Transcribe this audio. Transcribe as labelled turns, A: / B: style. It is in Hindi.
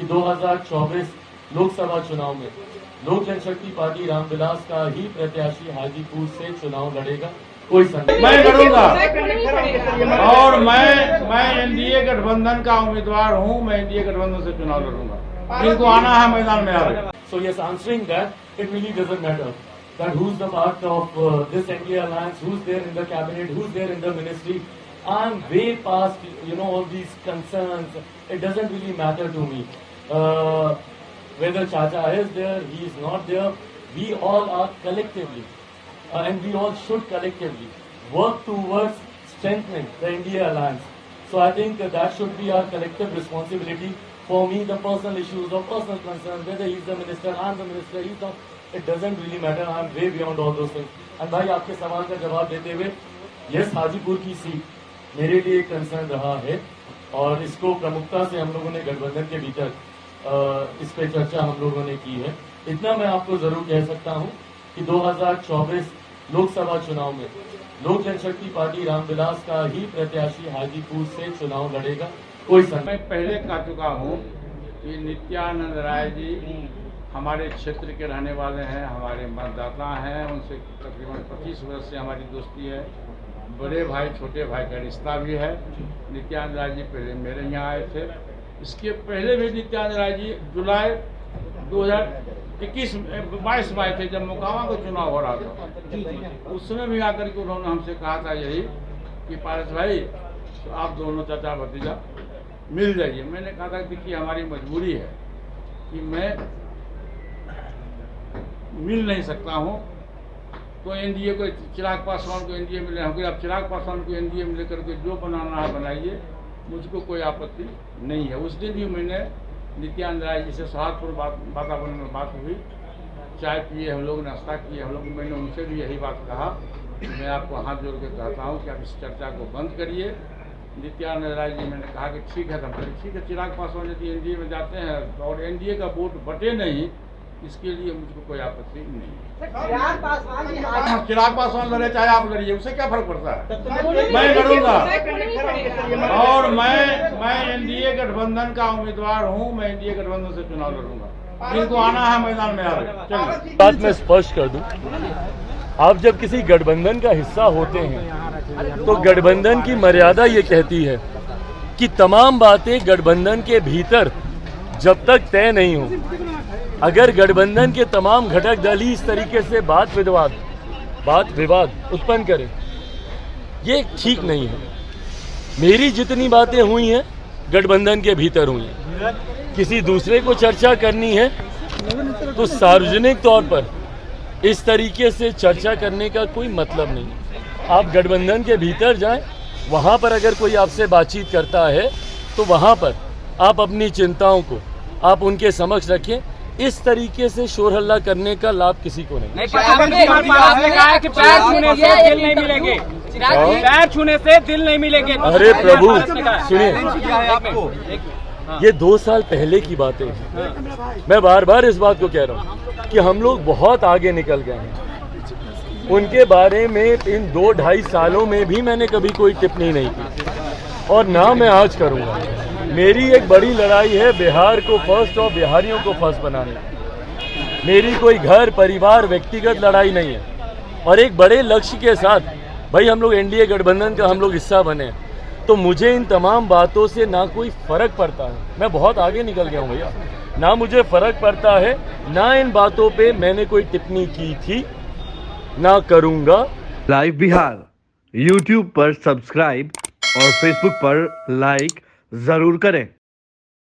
A: कि 2024 लोकसभा चुनाव में लोक जनशक्ति पार्टी रामविलास का ही प्रत्याशी हाजीपुर से चुनाव लड़ेगा। कोई संदेह
B: मैं लड़ूंगा और मैं एनडीए गठबंधन का उम्मीदवार हूं। मैं एनडीए गठबंधन से चुनाव लड़ूंगा। जिनको आना है मैदान में आवे।
A: So yes, answering that, it really doesn't matter that who's the part of this NDA alliance, who's there in the cabinet, who's there in the ministry. I'm way past, all these concerns. It doesn't really matter to me. Whether Chacha is there, he is not there. We all are collectively, and we all should collectively work towards strengthening the NDA alliance. So I think that should be our collective responsibility. For me, the personal issues or personal concerns, whether he's the minister, I'm the minister, he's not, it doesn't really matter. I'm way beyond all those things. And भाई आपके सवाल का जवाब देते हुए, यस हाजीपुर की सीट मेरे लिए एक कंसर्न रहा है और इसको प्रमुखता से हम लोगों ने गठबंधन के भीतर इस पे चर्चा हम लोगों ने की है। इतना मैं आपको जरूर कह सकता हूं कि 2024 लोकसभा चुनाव में लोक जनशक्ति पार्टी रामविलास का ही प्रत्याशी हाजीपुर से चुनाव लड़ेगा। कोई संदेह।
B: मैं पहले कह चुका हूं कि नित्यानंद राय जी हमारे क्षेत्र के रहने वाले हैं, हमारे मतदाता हैं। उनसे तकरीबन 25 वर्ष से हमारी दोस्ती है। बड़े भाई छोटे भाई का रिश्ता भी है। नित्यानंद राय जी पहले मेरे यहाँ आए थे। इसके पहले भी नित्यानंद राय जी जुलाई 2021-22 में आए थे, जब मोकामा का चुनाव हो रहा था। उस समय भी आकर के उन्होंने हमसे कहा था यही कि पारस भाई तो आप दोनों चाचा भतीजा मिल जाइए। मैंने कहा था कि हमारी मजबूरी है कि मैं मिल नहीं सकता हूं, तो एनडीए को चिराग पासवान को एनडीए मिले होंगे। आप चिराग पासवान को एनडीए मिले करके जो बनाना है बनाइए, मुझको कोई आपत्ति नहीं है। उस दिन भी मैंने नित्यानंद राय जी से सौहार्दपूर्ण वातावरण में बात हुई, चाय पिए हम लोग, नाश्ता किए हम लोग। मैंने उनसे भी यही बात कहा कि मैं आपको हाथ जोड़ के कहता हूँ कि आप इस चर्चा को बंद करिए। नित्यानंद राय जी मैंने कहा कि ठीक है, तो ठीक है, चिराग पासवान यदि एनडीए में जाते हैं और एनडीए का वोट बटे नहीं, इसके लिए मुझको कोई आपत्ति नहीं है। चिराग पासवान लड़े चाहे आप लड़िए, उससे क्या फर्क पड़ता है। मैं लड़ूंगा और मैं एनडीए गठबंधन का उम्मीदवार हूं। मैं एनडीए गठबंधन से चुनाव लड़ूंगा। जिनको आना है मैदान में आवे। चलिए
A: बात मैं स्पष्ट कर दूं, आप जब किसी गठबंधन का हिस्सा होते हैं तो गठबंधन की मर्यादा ये कहती है कि तमाम बातें गठबंधन के भीतर जब तक तय नहीं हो, अगर गठबंधन के तमाम घटक दल ही इस तरीके से बात विवाद उत्पन्न करें, ये ठीक नहीं है। मेरी जितनी बातें हुई हैं गठबंधन के भीतर हुई हैं। किसी दूसरे को चर्चा करनी है तो सार्वजनिक तौर पर इस तरीके से चर्चा करने का कोई मतलब नहीं है। आप गठबंधन के भीतर जाएं, वहां पर अगर कोई आपसे बातचीत करता है तो वहां पर आप अपनी चिंताओं को आप उनके समक्ष रखें। इस तरीके से शोर हल्ला करने का लाभ किसी को नहीं।
C: आपने कहा कि पैर छूने से दिल नहीं मिलेंगे, पैर छूने से दिल नहीं मिलेंगे।
A: अरे प्रभु सुनिए, ये 2 साल पहले की बातें हैं। मैं बार बार इस बात को कह रहा हूँ कि हम लोग बहुत आगे निकल गए हैं। उनके बारे में इन 2-2.5 सालों में भी मैंने कभी कोई टिप्पणी नहीं की और ना मैं आज करूँगा। मेरी एक बड़ी लड़ाई है बिहार को फर्स्ट और बिहारियों को फर्स्ट बनाने की। मेरी कोई घर परिवार व्यक्तिगत लड़ाई नहीं है। और एक बड़े लक्ष्य के साथ भाई हम लोग एनडीए गठबंधन का हम लोग हिस्सा बने, तो मुझे इन तमाम बातों से ना कोई फर्क पड़ता है। मैं बहुत आगे निकल गया हूँ भैया, ना मुझे फर्क पड़ता है, ना इन बातों पे मैंने कोई टिप्पणी की थी, ना करूँगा।
D: लाइव बिहार यूट्यूब पर सब्सक्राइब और फेसबुक पर लाइक जरूर करें।